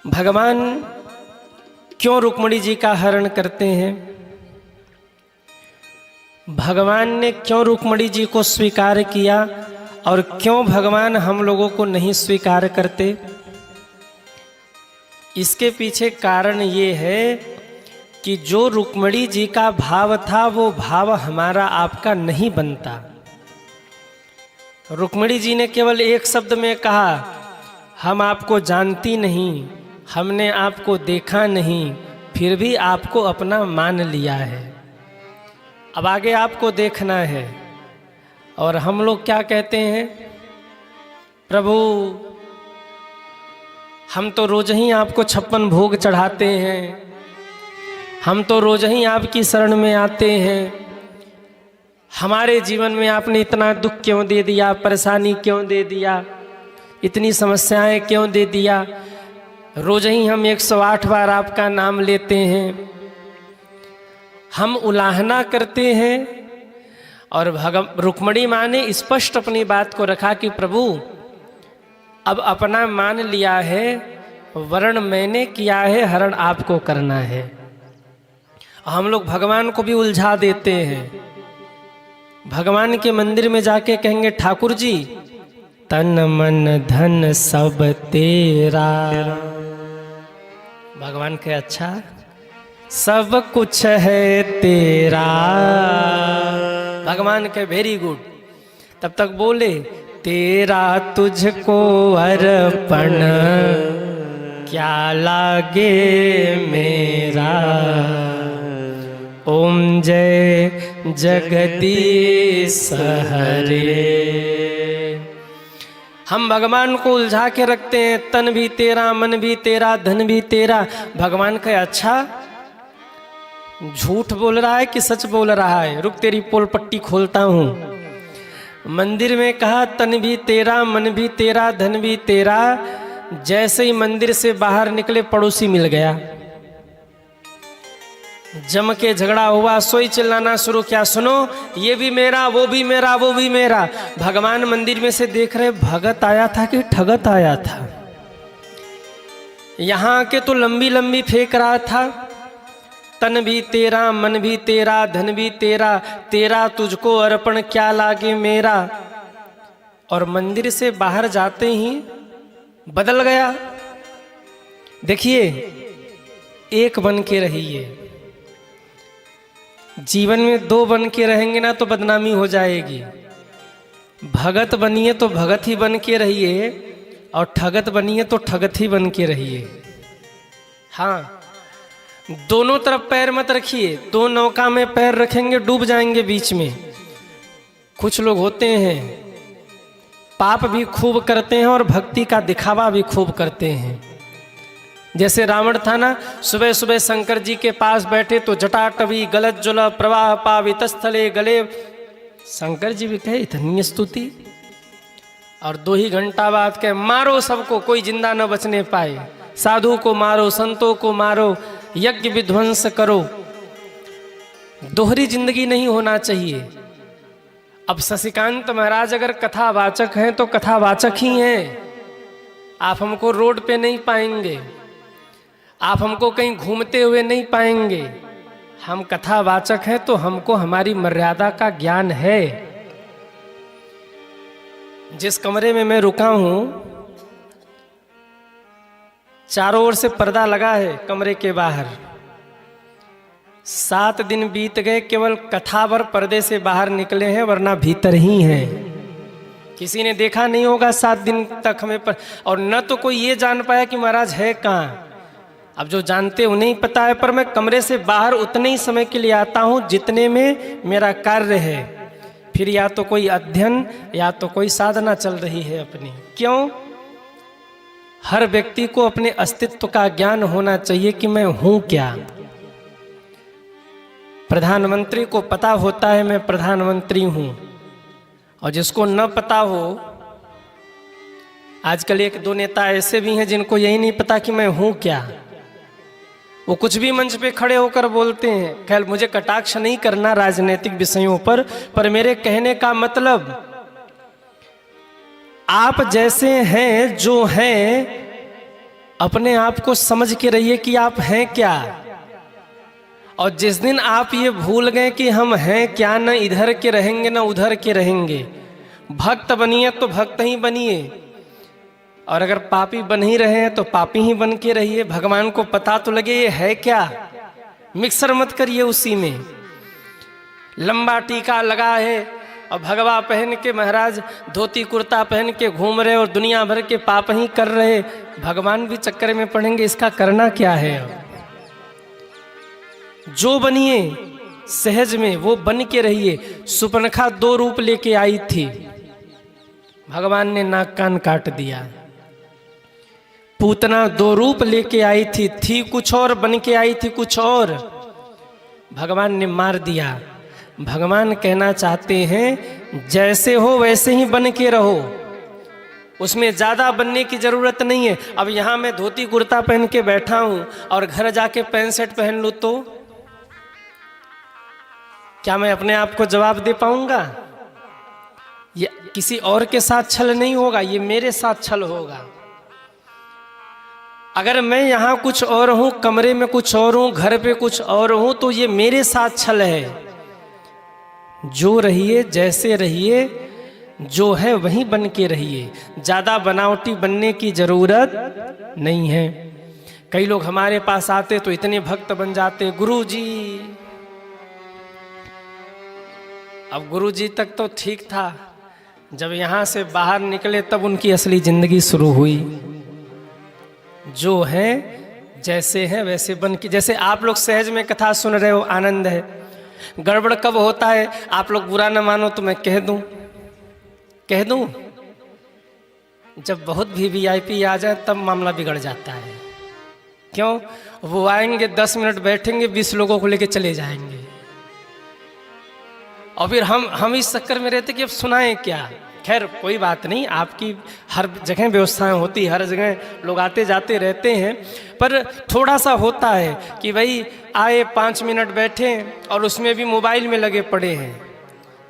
भगवान क्यों रुक्मिणी जी का हरण करते हैं? भगवान ने क्यों रुक्मिणी जी को स्वीकार किया और क्यों भगवान हम लोगों को नहीं स्वीकार करते? इसके पीछे कारण ये है कि जो रुक्मिणी जी का भाव था वो भाव हमारा आपका नहीं बनता। रुक्मिणी जी ने केवल एक शब्द में कहा, हम आपको जानती नहीं, हमने आपको देखा नहीं, फिर भी आपको अपना मान लिया है, अब आगे आपको देखना है। और हम लोग क्या कहते हैं, प्रभु हम तो रोज ही आपको 56 भोग चढ़ाते हैं, हम तो रोज ही आपकी शरण में आते हैं, हमारे जीवन में आपने इतना दुख क्यों दे दिया, परेशानी क्यों दे दिया, इतनी समस्याएं क्यों दे दिया, रोज ही हम 108 बार आपका नाम लेते हैं। हम उलाहना करते हैं। और रुक्मिणी माँ ने स्पष्ट अपनी बात को रखा कि प्रभु अब अपना मान लिया है, वर्ण मैंने किया है, हरण आपको करना है। हम लोग भगवान को भी उलझा देते हैं। भगवान के मंदिर में जाके कहेंगे, ठाकुर जी तन मन धन सब तेरा। भगवान के अच्छा सब कुछ है तेरा। भगवान के वेरी गुड। तब तक बोले, तेरा तुझको अर्पण क्या लागे मेरा। ओम जय जगदीश हरे। हम भगवान को उलझा के रखते हैं, तन भी तेरा, मन भी तेरा, धन भी तेरा। भगवान का अच्छा झूठ बोल रहा है कि सच बोल रहा है? रुक तेरी पोल पट्टी खोलता हूं। मंदिर में कहा तन भी तेरा, मन भी तेरा, धन भी तेरा। जैसे ही मंदिर से बाहर निकले पड़ोसी मिल गया, जम के झगड़ा हुआ, सोई चिल्लाना शुरू किया, सुनो ये भी मेरा, वो भी मेरा, वो भी मेरा। भगवान मंदिर में से देख रहे, भगत आया था कि ठगत आया था? यहां आके तो लंबी लंबी फेंक रहा था, तन भी तेरा, मन भी तेरा, धन भी तेरा, तेरा तुझको अर्पण क्या लागे मेरा। और मंदिर से बाहर जाते ही बदल गया। देखिए, एक बन के रहिए। जीवन में दो बन के रहेंगे ना तो बदनामी हो जाएगी। भगत बनिए तो भगत ही बन के रहिए, और ठगत बनिए तो ठगत ही बन के रहिए। हाँ, दोनों तरफ पैर मत रखिए। दो नौका में पैर रखेंगे डूब जाएंगे बीच में। कुछ लोग होते हैं पाप भी खूब करते हैं और भक्ति का दिखावा भी खूब करते हैं। जैसे रावण था ना, सुबह सुबह शंकर जी के पास बैठे तो जटाटवी गलत जुल प्रवाह पावित स्थले गले। शंकर जी भी कहे इतनी स्तुति, और 2 ही घंटा बाद कहे मारो सबको, कोई जिंदा न बचने पाए, साधु को मारो, संतों को मारो, यज्ञ विध्वंस करो। दोहरी जिंदगी नहीं होना चाहिए। अब शशिकांत महाराज अगर कथावाचक हैं तो कथावाचक ही हैं। आप हमको रोड पे नहीं पाएंगे, आप हमको कहीं घूमते हुए नहीं पाएंगे। हम कथावाचक हैं तो हमको हमारी मर्यादा का ज्ञान है। जिस कमरे में मैं रुका हूं, चारों ओर से पर्दा लगा है कमरे के बाहर। 7 दिन बीत गए, केवल कथावर पर्दे से बाहर निकले हैं, वरना भीतर ही हैं। किसी ने देखा नहीं होगा 7 दिन तक हमें पर, और न तो कोई ये जान पाया कि महाराज है कहाँ। अब जो जानते उन्हें ही पता है, पर मैं कमरे से बाहर उतने ही समय के लिए आता हूँ जितने में मेरा कार्य है। फिर या तो कोई अध्ययन या तो कोई साधना चल रही है अपनी। क्यों? हर व्यक्ति को अपने अस्तित्व का ज्ञान होना चाहिए कि मैं हूं क्या। प्रधानमंत्री को पता होता है मैं प्रधानमंत्री हूं, और जिसको न पता हो, आजकल 1-2 नेता ऐसे भी हैं जिनको यही नहीं पता कि मैं हूं क्या। वो कुछ भी मंच पे खड़े होकर बोलते हैं। खैर, मुझे कटाक्ष नहीं करना राजनीतिक विषयों पर मेरे कहने का मतलब, आप जैसे हैं जो हैं अपने आप को समझ के रहिए कि आप हैं क्या। और जिस दिन आप ये भूल गए कि हम हैं क्या, न इधर के रहेंगे न उधर के रहेंगे, भक्त बनिए तो भक्त ही बनिए, और अगर पापी बन ही रहे हैं तो पापी ही बन के रहिए। भगवान को पता तो लगे ये है क्या, मिक्सर मत करिए उसी में। लंबा टीका लगा है और भगवा पहन के महाराज धोती कुर्ता पहन के घूम रहे और दुनिया भर के पाप ही कर रहे, भगवान भी चक्कर में पड़ेंगे। इसका करना क्या है? जो बनिए सहज में वो बन के रहिए। सुपर्णखा 2 रूप लेके आई थी, भगवान ने नाक कान काट दिया। पूतना 2 रूप लेके आई थी कुछ और, बन के आई थी कुछ और, भगवान ने मार दिया। भगवान कहना चाहते हैं जैसे हो वैसे ही बन के रहो, उसमें ज़्यादा बनने की ज़रूरत नहीं है। अब यहाँ मैं धोती कुर्ता पहन के बैठा हूँ और घर जाके पैंट शर्ट पहन लूँ तो क्या मैं अपने आप को जवाब दे पाऊंगा? ये किसी और के साथ छल नहीं होगा, ये मेरे साथ छल होगा। अगर मैं यहाँ कुछ और हूँ, कमरे में कुछ और हूँ, घर पे कुछ और हूँ, तो ये मेरे साथ छल है। जो रहिए जैसे रहिए, जो है वहीं बन के रहिए, ज़्यादा बनावटी बनने की ज़रूरत नहीं है। कई लोग हमारे पास आते तो इतने भक्त बन जाते, गुरु जी। अब गुरु जी तक तो ठीक था, जब यहाँ से बाहर निकले तब उनकी असली ज़िंदगी शुरू हुई। जो है जैसे है वैसे बन के, जैसे आप लोग सहज में कथा सुन रहे हो, आनंद है। गड़बड़ कब होता है, आप लोग बुरा न मानो तो मैं कह दूं, जब बहुत भी वीआईपी आ जाए तब मामला बिगड़ जाता है। क्यों? वो आएंगे 10 मिनट बैठेंगे, 20 लोगों को लेके चले जाएंगे, और फिर हम इस चक्कर में रहते कि अब सुनाएं क्या। खैर कोई बात नहीं, आपकी हर जगह व्यवस्थाएं होती, हर जगह लोग आते जाते रहते हैं, पर थोड़ा सा होता है कि भाई आए 5 मिनट बैठे और उसमें भी मोबाइल में लगे पड़े हैं।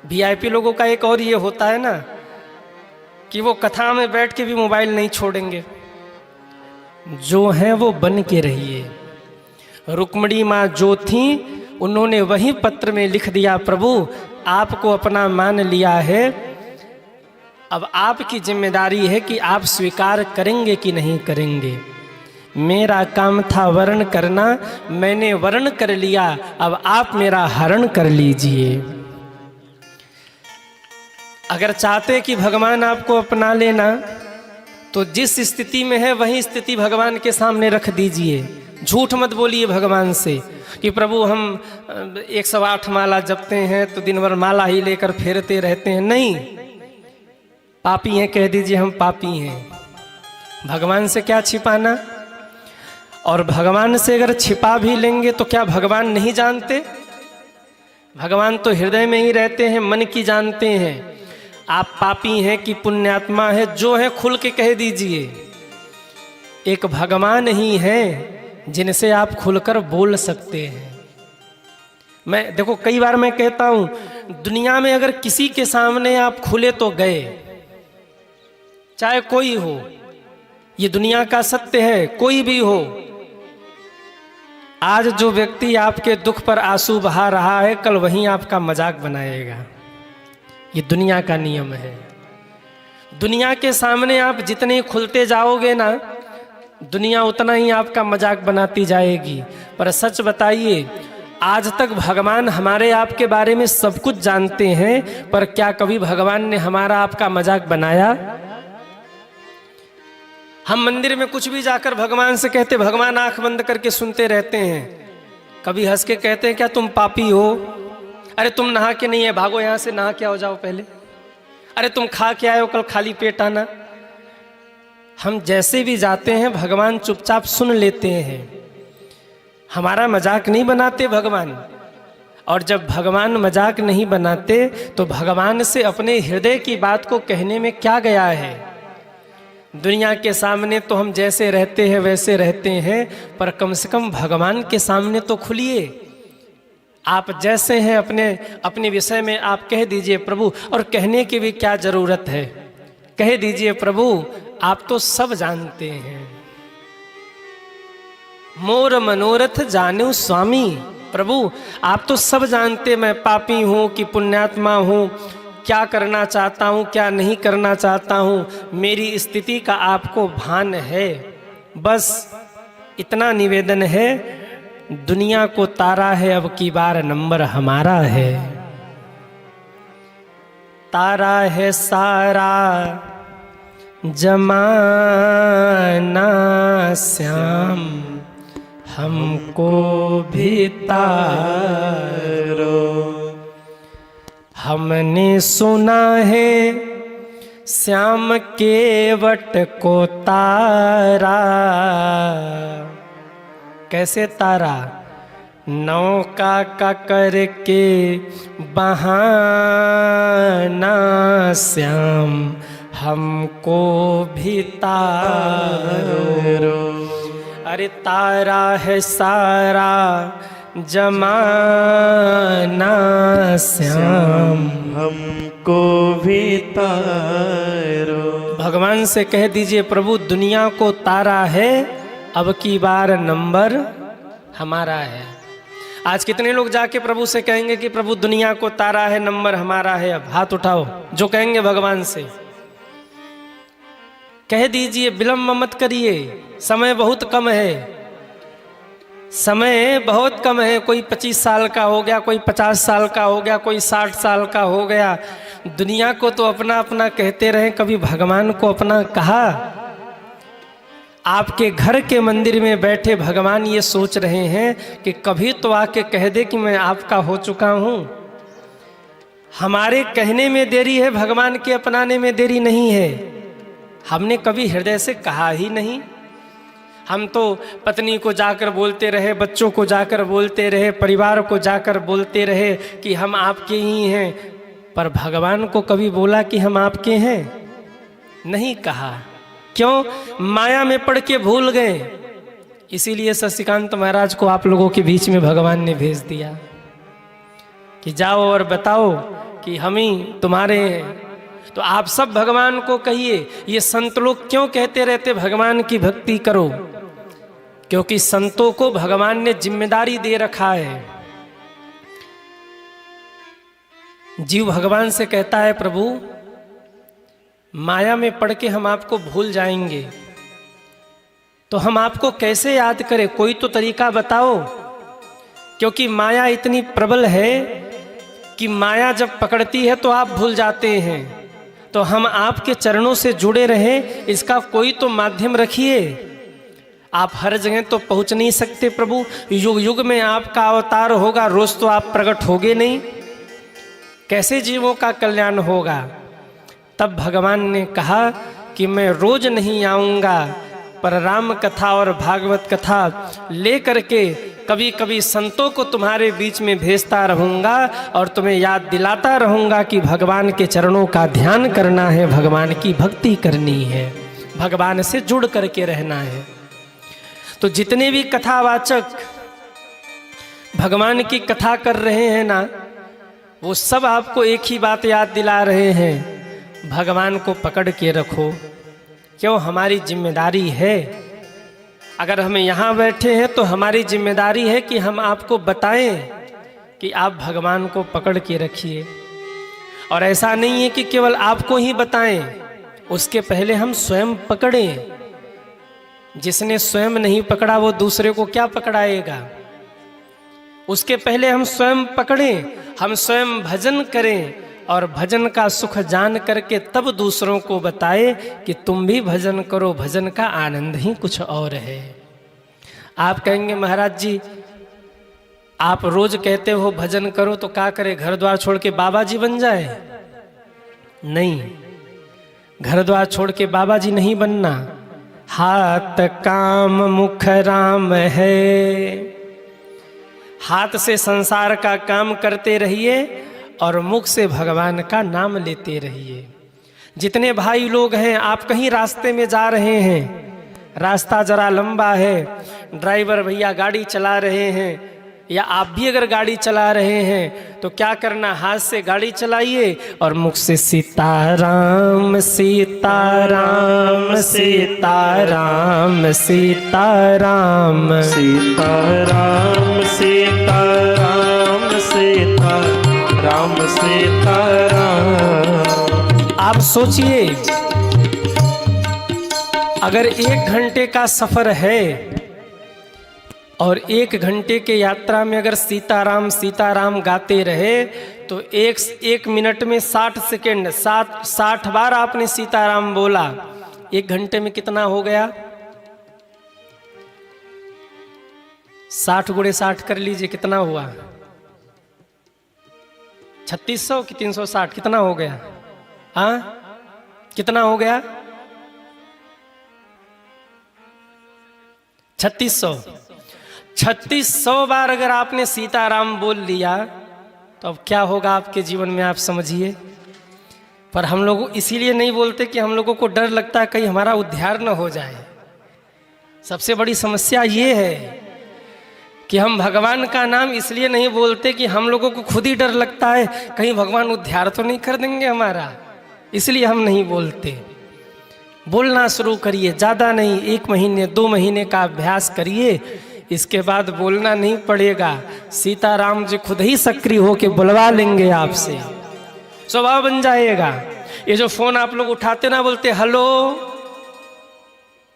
वीआईपी लोगों का एक और ये होता है ना कि वो कथा में बैठ के भी मोबाइल नहीं छोड़ेंगे। जो है वो बन के रहिए। रुक्मणी माँ जो थी, उन्होंने वही पत्र में लिख दिया, प्रभु आपको अपना मान लिया है, अब आपकी जिम्मेदारी है कि आप स्वीकार करेंगे कि नहीं करेंगे। मेरा काम था वर्ण करना, मैंने वर्ण कर लिया, अब आप मेरा हरण कर लीजिए। अगर चाहते कि भगवान आपको अपना लेना, तो जिस स्थिति में है वही स्थिति भगवान के सामने रख दीजिए। झूठ मत बोलिए भगवान से कि प्रभु हम 108 माला जपते हैं तो दिन भर माला ही लेकर फेरते रहते हैं। नहीं, पापी हैं कह दीजिए हम पापी हैं। भगवान से क्या छिपाना? और भगवान से अगर छिपा भी लेंगे तो क्या भगवान नहीं जानते? भगवान तो हृदय में ही रहते हैं, मन की जानते हैं। आप पापी हैं कि पुण्यात्मा है, जो है खुल के कह दीजिए। एक भगवान ही हैं जिनसे आप खुलकर बोल सकते हैं। मैं देखो कई बार मैं कहता हूं, दुनिया में अगर किसी के सामने आप खुले तो गए, चाहे कोई हो, ये दुनिया का सत्य है, कोई भी हो। आज जो व्यक्ति आपके दुख पर आंसू बहा रहा है, कल वहीं आपका मजाक बनाएगा। ये दुनिया का नियम है। दुनिया के सामने आप जितने खुलते जाओगे ना, दुनिया उतना ही आपका मजाक बनाती जाएगी। पर सच बताइए, आज तक भगवान हमारे आपके बारे में सब कुछ जानते हैं, पर क्या कभी भगवान ने हमारा आपका मजाक बनाया? हम मंदिर में कुछ भी जाकर भगवान से कहते, भगवान आंख बंद करके सुनते रहते हैं। कभी हंस के कहते हैं क्या तुम पापी हो? अरे तुम नहा के नहीं है, भागो यहाँ से, नहा के आओ जाओ पहले। अरे तुम खा के आए हो, कल खाली पेट आना। हम जैसे भी जाते हैं भगवान चुपचाप सुन लेते हैं, हमारा मजाक नहीं बनाते भगवान। और जब भगवान मजाक नहीं बनाते तो भगवान से अपने हृदय की बात को कहने में क्या गया है? दुनिया के सामने तो हम जैसे रहते हैं वैसे रहते हैं, पर कम से कम भगवान के सामने तो खुलिए। आप जैसे हैं अपने विषय में आप कह दीजिए प्रभु, और कहने की भी क्या जरूरत है, कह दीजिए प्रभु आप तो सब जानते हैं। मोर मनोरथ जाने स्वामी। प्रभु आप तो सब जानते, मैं पापी हूँ कि पुण्यात्मा हूँ, क्या करना चाहता हूँ क्या नहीं करना चाहता हूँ, मेरी स्थिति का आपको भान है। बस इतना निवेदन है, दुनिया को तारा है, अब की बार नंबर हमारा है। तारा है सारा जमाना श्याम, हमको भी तारो। हमने सुना है श्याम केवट को तारा। कैसे तारा? नौका का करके बहाना श्याम, हमको भी तारो। अरे तारा है सारा जमाना श्याम, हमको भी तारो। भगवान से कह दीजिए प्रभु दुनिया को तारा है, अब की बार नंबर हमारा है। आज कितने लोग जाके प्रभु से कहेंगे कि प्रभु दुनिया को तारा है, नंबर हमारा है? अब हाथ उठाओ जो कहेंगे भगवान से। कह दीजिए, विलंब मत करिए, समय बहुत कम है, समय बहुत कम है। कोई 25 साल का हो गया, कोई 50 साल का हो गया, कोई 60 साल का हो गया। दुनिया को तो अपना अपना कहते रहे, कभी भगवान को अपना कहा? आपके घर के मंदिर में बैठे भगवान ये सोच रहे हैं कि कभी तो आके कह दे कि मैं आपका हो चुका हूँ। हमारे कहने में देरी है, भगवान के अपनाने में देरी नहीं है। हमने कभी हृदय से कहा ही नहीं। हम तो पत्नी को जाकर बोलते रहे, बच्चों को जाकर बोलते रहे, परिवार को जाकर बोलते रहे कि हम आपके ही हैं, पर भगवान को कभी बोला कि हम आपके हैं? नहीं कहा। क्यों? माया में पड़ के भूल गए। इसीलिए शशिकांत महाराज को आप लोगों के बीच में भगवान ने भेज दिया कि जाओ और बताओ कि हम ही तुम्हारे हैं। तो आप सब भगवान को कहिए। ये संत लोग क्यों कहते रहते भगवान की भक्ति करो? क्योंकि संतों को भगवान ने जिम्मेदारी दे रखा है। जीव भगवान से कहता है, प्रभु माया में पड़ के हम आपको भूल जाएंगे, तो हम आपको कैसे याद करें? कोई तो तरीका बताओ। क्योंकि माया इतनी प्रबल है कि माया जब पकड़ती है तो आप भूल जाते हैं। तो हम आपके चरणों से जुड़े रहें, इसका कोई तो माध्यम रखिए। आप हर जगह तो पहुंच नहीं सकते प्रभु, युग युग में आपका अवतार होगा, रोज तो आप प्रकट होगे नहीं, कैसे जीवों का कल्याण होगा? तब भगवान ने कहा कि मैं रोज नहीं आऊँगा, पर राम कथा और भागवत कथा ले करके कभी कभी संतों को तुम्हारे बीच में भेजता रहूँगा और तुम्हें याद दिलाता रहूँगा कि भगवान के चरणों का ध्यान करना है, भगवान की भक्ति करनी है, भगवान से जुड़ करके रहना है। तो जितने भी कथावाचक भगवान की कथा कर रहे हैं ना, वो सब आपको एक ही बात याद दिला रहे हैं, भगवान को पकड़ के रखो। क्यों? हमारी जिम्मेदारी है। अगर हम यहाँ बैठे हैं तो हमारी जिम्मेदारी है कि हम आपको बताएं कि आप भगवान को पकड़ के रखिए। और ऐसा नहीं है कि केवल आपको ही बताएं, उसके पहले हम स्वयं पकड़ें। जिसने स्वयं नहीं पकड़ा वो दूसरे को क्या पकड़ाएगा? उसके पहले हम स्वयं पकड़ें, हम स्वयं भजन करें और भजन का सुख जान करके तब दूसरों को बताए कि तुम भी भजन करो, भजन का आनंद ही कुछ और है। आप कहेंगे महाराज जी आप रोज कहते हो भजन करो, तो क्या करे? घर द्वार छोड़ के बाबा जी बन जाए? नहीं, घर द्वार छोड़ के बाबा जी नहीं बनना। हाथ काम मुख राम है। हाथ से संसार का काम करते रहिए और मुख से भगवान का नाम लेते रहिए। जितने भाई लोग हैं, आप कहीं रास्ते में जा रहे हैं, रास्ता जरा लंबा है, ड्राइवर भैया गाड़ी चला रहे हैं, या आप भी अगर गाड़ी चला रहे हैं तो क्या करना, हाथ से गाड़ी चलाइए और मुख से सीताराम सीताराम सीताराम सीताराम सीताराम सीताराम सीताराम सीताराम। आप सोचिए, अगर 1 घंटे का सफर है और 1 घंटे के यात्रा में अगर सीताराम सीताराम गाते रहे तो एक मिनट में 60 सेकेंड, 60 बार आपने सीताराम बोला। 1 घंटे में कितना हो गया? 60 गुणे 60 कर लीजिए, कितना हुआ? 3600 कि 360, कितना हो गया? हाँ, कितना हो गया? 3600 बार अगर आपने सीताराम बोल लिया तो अब क्या होगा आपके जीवन में, आप समझिए। पर हम लोग इसीलिए नहीं बोलते कि हम लोगों को डर लगता है कहीं हमारा उद्धार न हो जाए। सबसे बड़ी समस्या ये है कि हम भगवान का नाम इसलिए नहीं बोलते कि हम लोगों को खुद ही डर लगता है कहीं भगवान उद्धार तो नहीं कर देंगे हमारा, इसलिए हम नहीं बोलते। बोलना शुरू करिए, ज़्यादा नहीं, 1 महीने 2 महीने का अभ्यास करिए, इसके बाद बोलना नहीं पड़ेगा। सीताराम जी खुद ही सक्रिय होके बुलवा लेंगे आपसे, स्वभाव बन जाएगा। ये जो फोन आप लोग उठाते ना, बोलते हेलो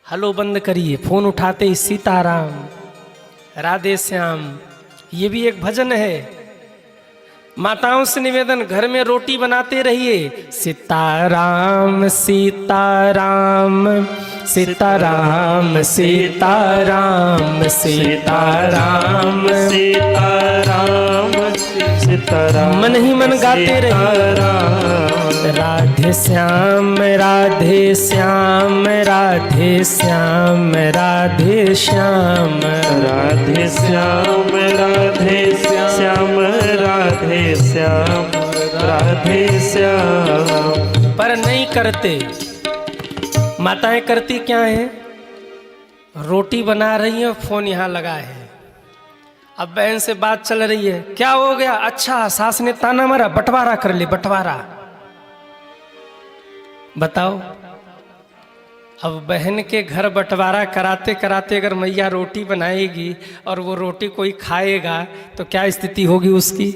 हेलो बंद करिए, फोन उठाते ही सीताराम राधे श्याम, ये भी एक भजन है। माताओं से निवेदन, घर में रोटी बनाते रहिए, सीताराम सीताराम सीताराम सीताराम सीताराम सीताराम सीताराम, मन ही मन गाते रहिए, राधे श्याम राधे श्याम राधे श्याम राधे श्याम राधे श्याम राधे श्याम राधे श्याम राधे श्याम। पर नहीं करते। माताएं करती क्या है, रोटी बना रही है, फोन यहाँ लगा है। अब बहन से बात चल रही है, क्या हो गया? अच्छा सास ने ताना मारा, बंटवारा कर ले, बंटवारा। बताओ, अब बहन के घर बंटवारा कराते कराते अगर मैया रोटी बनाएगी और वो रोटी कोई खाएगा तो क्या स्थिति होगी उसकी?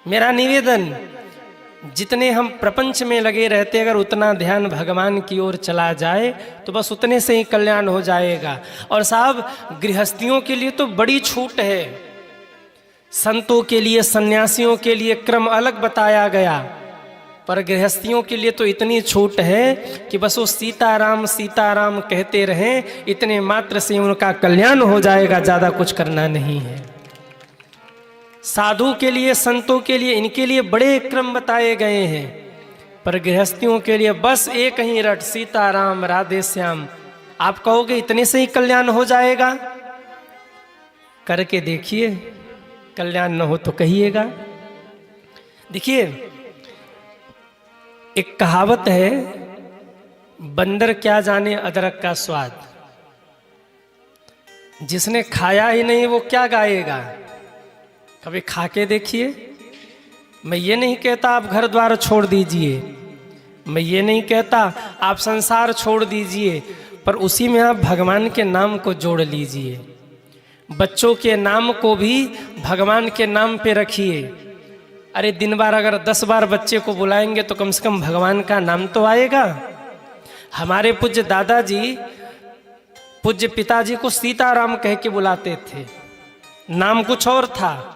मेरा निवेदन, जितने हम प्रपंच में लगे रहते, अगर उतना ध्यान भगवान की ओर चला जाए तो बस उतने से ही कल्याण हो जाएगा। और साहब, गृहस्थियों के लिए तो बड़ी छूट है, संतों के लिए, सन्यासियों के लिए क्रम अलग बताया गया, पर गृहस्थियों के लिए तो इतनी छूट है कि बस वो सीताराम सीताराम कहते रहें, इतने मात्र से उनका कल्याण हो जाएगा, ज़्यादा कुछ करना नहीं है। साधु के लिए, संतों के लिए, इनके लिए बड़े क्रम बताए गए हैं, पर गृहस्थियों के लिए बस एक ही रट, सीताराम राधे श्याम। आप कहोगे इतने से ही कल्याण हो जाएगा? करके देखिए, कल्याण न हो तो कहिएगा। देखिए, एक कहावत है, बंदर क्या जाने अदरक का स्वाद। जिसने खाया ही नहीं वो क्या गाएगा? कभी खा के देखिए। मैं ये नहीं कहता आप घर द्वार छोड़ दीजिए, मैं ये नहीं कहता आप संसार छोड़ दीजिए, पर उसी में आप भगवान के नाम को जोड़ लीजिए। बच्चों के नाम को भी भगवान के नाम पे रखिए। अरे दिन बार अगर 10 बार बच्चे को बुलाएंगे तो कम से कम भगवान का नाम तो आएगा। हमारे पूज्य दादाजी पूज्य पिताजी को सीताराम कह के बुलाते थे, नाम कुछ और था,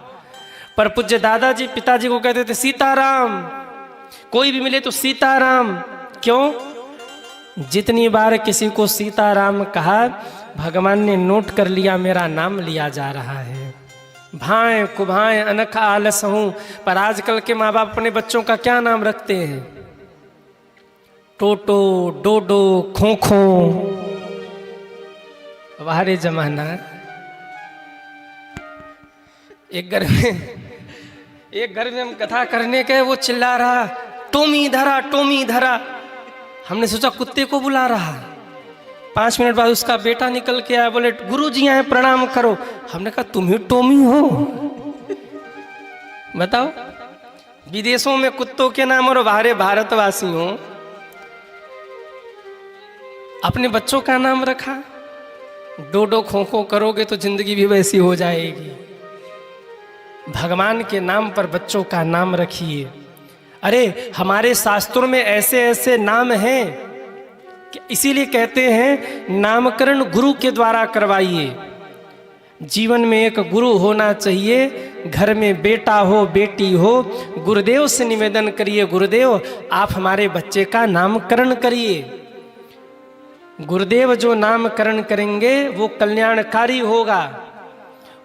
पर पूज्य दादाजी पिताजी को कहते थे सीताराम। कोई भी मिले तो सीताराम। क्यों? जितनी बार किसी को सीताराम कहा, भगवान ने नोट कर लिया, मेरा नाम लिया जा रहा है। भाएं कुभाएं अनख आलस हूं, पर आजकल के माँ बाप अपने बच्चों का क्या नाम रखते हैं? टोटो, डोडो, खोखो। वारे जमाना। एक घर में हम कथा करने गए, वो चिल्ला रहा टोमी धरा टोमी धरा। हमने सोचा कुत्ते को बुला रहा, 5 मिनट बाद उसका बेटा निकल के आया, बोले गुरुजी आए प्रणाम करो। हमने कहा तुम ही टोमी हो, बताओ। विदेशों में कुत्तों के नाम और हमारे भारतवासी हो अपने बच्चों का नाम रखा। डोडो खोखो करोगे तो जिंदगी भी वैसी हो जाएगी। भगवान के नाम पर बच्चों का नाम रखिए। अरे हमारे शास्त्रों में ऐसे ऐसे नाम हैं कि इसीलिए कहते हैं नामकरण गुरु के द्वारा करवाइए। जीवन में एक गुरु होना चाहिए। घर में बेटा हो बेटी हो, गुरुदेव से निवेदन करिए, गुरुदेव आप हमारे बच्चे का नामकरण करिए। गुरुदेव जो नामकरण करेंगे वो कल्याणकारी होगा।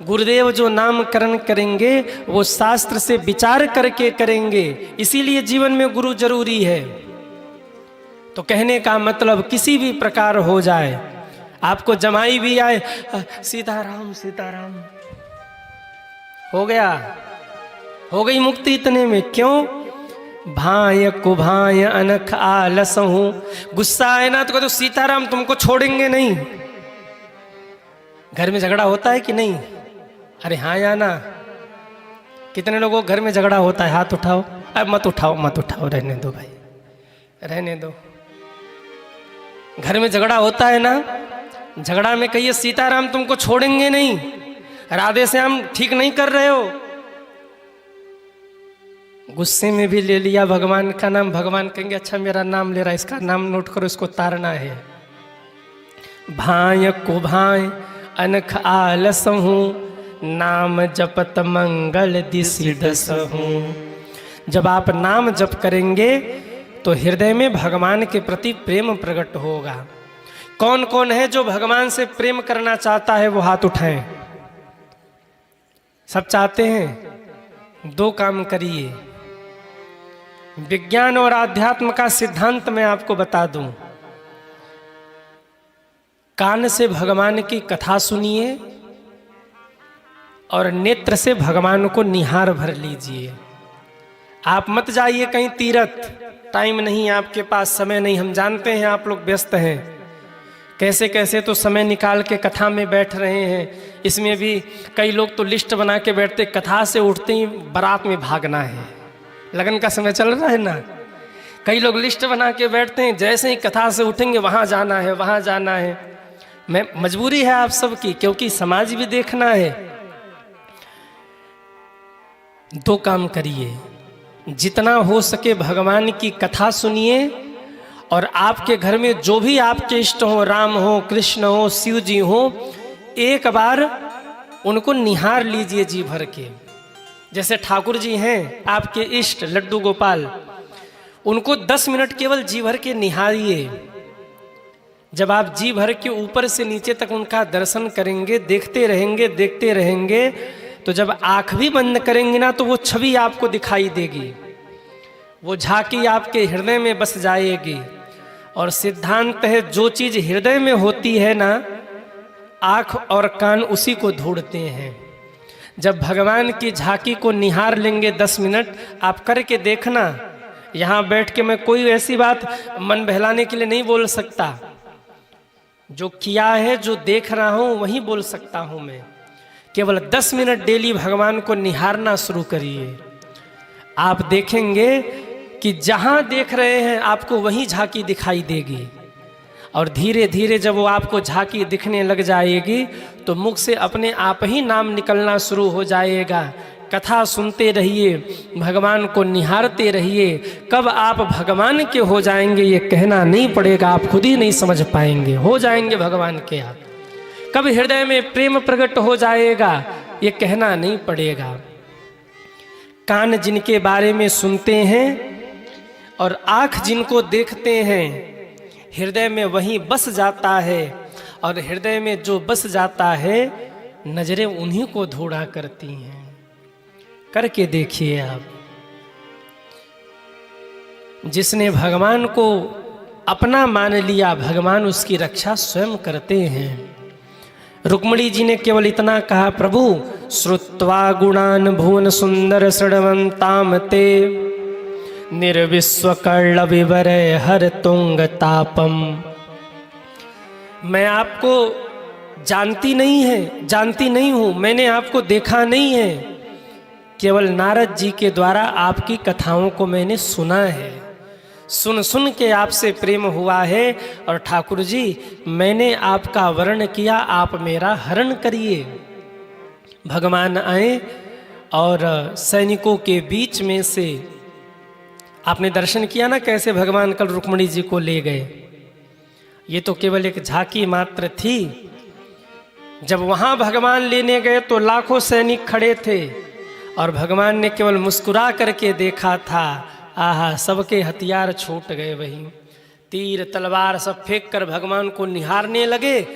गुरुदेव जो नामकरण करेंगे वो शास्त्र से विचार करके करेंगे। इसीलिए जीवन में गुरु जरूरी है। तो कहने का मतलब किसी भी प्रकार हो जाए, आपको जमाई भी आए, सीताराम सीताराम, हो गया, हो गई मुक्ति इतने में। क्यों? भाय कुभाय अनख आलस हूं। गुस्सा आए ना तो सीताराम तुमको छोड़ेंगे नहीं। घर में झगड़ा होता है कि नहीं? अरे हाँ या ना? कितने लोगों घर में झगड़ा होता है? हाथ उठाओ। अब मत उठाओ मत उठाओ, रहने दो भाई, रहने दो। घर में झगड़ा होता है ना, झगड़ा में कहिए सीताराम तुमको छोड़ेंगे नहीं, राधे श्याम ठीक नहीं कर रहे हो। गुस्से में भी ले लिया भगवान का नाम, भगवान कहेंगे अच्छा मेरा नाम ले रहा है, इसका नाम नोट करो, इसको तारना है। भाय कुभाय अनख आलस हूँ, नाम जपत मंगल दिसि दस हूँ। जब आप नाम जप करेंगे तो हृदय में भगवान के प्रति प्रेम प्रकट होगा। कौन कौन है जो भगवान से प्रेम करना चाहता है? वो हाथ उठाएं। सब चाहते हैं? दो काम करिए। विज्ञान और आध्यात्म का सिद्धांत मैं आपको बता दूं। कान से भगवान की कथा सुनिए और नेत्र से भगवान को निहार भर लीजिए। आप मत जाइए कहीं तीर्थ, टाइम नहीं आपके पास, समय नहीं। हम जानते हैं आप लोग व्यस्त हैं, कैसे कैसे तो समय निकाल के कथा में बैठ रहे हैं। इसमें भी कई लोग तो लिस्ट बना के बैठते, कथा से उठते ही बारात में भागना है। लगन का समय चल रहा है ना, कई लोग लिस्ट बना के बैठते हैं, जैसे ही कथा से उठेंगे वहाँ जाना है वहाँ जाना है। मैं मजबूरी है आप सबकी, क्योंकि समाज भी देखना है। दो काम करिए, जितना हो सके भगवान की कथा सुनिए और आपके घर में जो भी आपके इष्ट हो, राम हो, कृष्ण हो, शिव जी हो, एक बार उनको निहार लीजिए जी भर के। जैसे ठाकुर जी हैं आपके इष्ट लड्डू गोपाल, उनको 10 मिनट केवल जी भर के निहारिए। जब आप जी भर के ऊपर से नीचे तक उनका दर्शन करेंगे, देखते रहेंगे, तो जब आंख भी बंद करेंगे ना तो वो छवि आपको दिखाई देगी, वो झांकी आपके हृदय में बस जाएगी। और सिद्धांत है, जो चीज हृदय में होती है ना, आंख और कान उसी को ढूंढते हैं। जब भगवान की झांकी को निहार लेंगे 10 मिनट, आप करके देखना। यहाँ बैठ के मैं कोई ऐसी बात मन बहलाने के लिए नहीं बोल सकता, जो किया है, जो देख रहा हूँ वही बोल सकता हूँ मैं। केवल 10 मिनट डेली भगवान को निहारना शुरू करिए। आप देखेंगे कि जहाँ देख रहे हैं आपको वही झांकी दिखाई देगी। और धीरे धीरे जब वो आपको झांकी दिखने लग जाएगी तो मुख से अपने आप ही नाम निकलना शुरू हो जाएगा। कथा सुनते रहिए, भगवान को निहारते रहिए। कब आप भगवान के हो जाएंगे ये कहना नहीं पड़ेगा, आप खुद ही नहीं समझ पाएंगे। हो जाएंगे भगवान के आप। कब हृदय में प्रेम प्रकट हो जाएगा ये कहना नहीं पड़ेगा। कान जिनके बारे में सुनते हैं और आँख जिनको देखते हैं, हृदय में वहीं बस जाता है। और हृदय में जो बस जाता है, नजरें उन्हीं को ढूंढा करती हैं। करके देखिए आप। जिसने भगवान को अपना मान लिया, भगवान उसकी रक्षा स्वयं करते हैं। रुक्मिणी जी ने केवल इतना कहा, प्रभु श्रुत्वा गुणान भुवन सुंदर शृण्वन्ताम ते निर्विश्वकर्ण विवरय हर तुंग तापम। मैं आपको जानती नहीं हूँ, मैंने आपको देखा नहीं है, केवल नारद जी के द्वारा आपकी कथाओं को मैंने सुना है, सुन के आपसे प्रेम हुआ है। और ठाकुर जी मैंने आपका वर्ण किया, आप मेरा हरण करिए। भगवान आए और सैनिकों के बीच में से आपने दर्शन किया ना कैसे भगवान कल रुक्मिणी जी को ले गए। ये तो केवल एक झांकी मात्र थी। जब वहां भगवान लेने गए तो लाखों सैनिक खड़े थे और भगवान ने केवल मुस्कुरा करके देखा था। आहा, सबके हथियार छूट गए, वहीं तीर तलवार सब फेंक कर भगवान को निहारने लगे।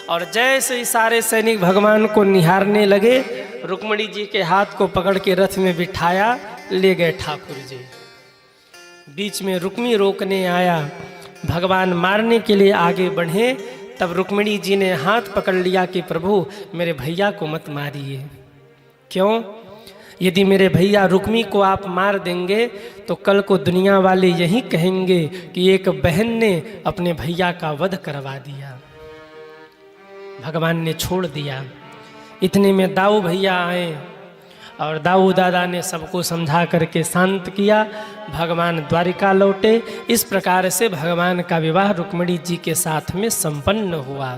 और जैसे ही सारे सैनिक भगवान को निहारने लगे, रुक्मिणी जी के हाथ को पकड़ के रथ में बिठाया, ले गए ठाकुर जी। बीच में रुक्मी रोकने आया, भगवान मारने के लिए आगे बढ़े, तब रुक्मिणी जी ने हाथ पकड़ लिया कि प्रभु मेरे भैया को मत मारिए। क्यों? यदि मेरे भैया रुक्मी को आप मार देंगे तो कल को दुनिया वाले यही कहेंगे कि एक बहन ने अपने भैया का वध करवा दिया। भगवान ने छोड़ दिया। इतने में दाऊ भैया आए और दाऊ दादा ने सबको समझा करके शांत किया। भगवान द्वारिका लौटे। इस प्रकार से भगवान का विवाह रुक्मिणी जी के साथ में संपन्न हुआ।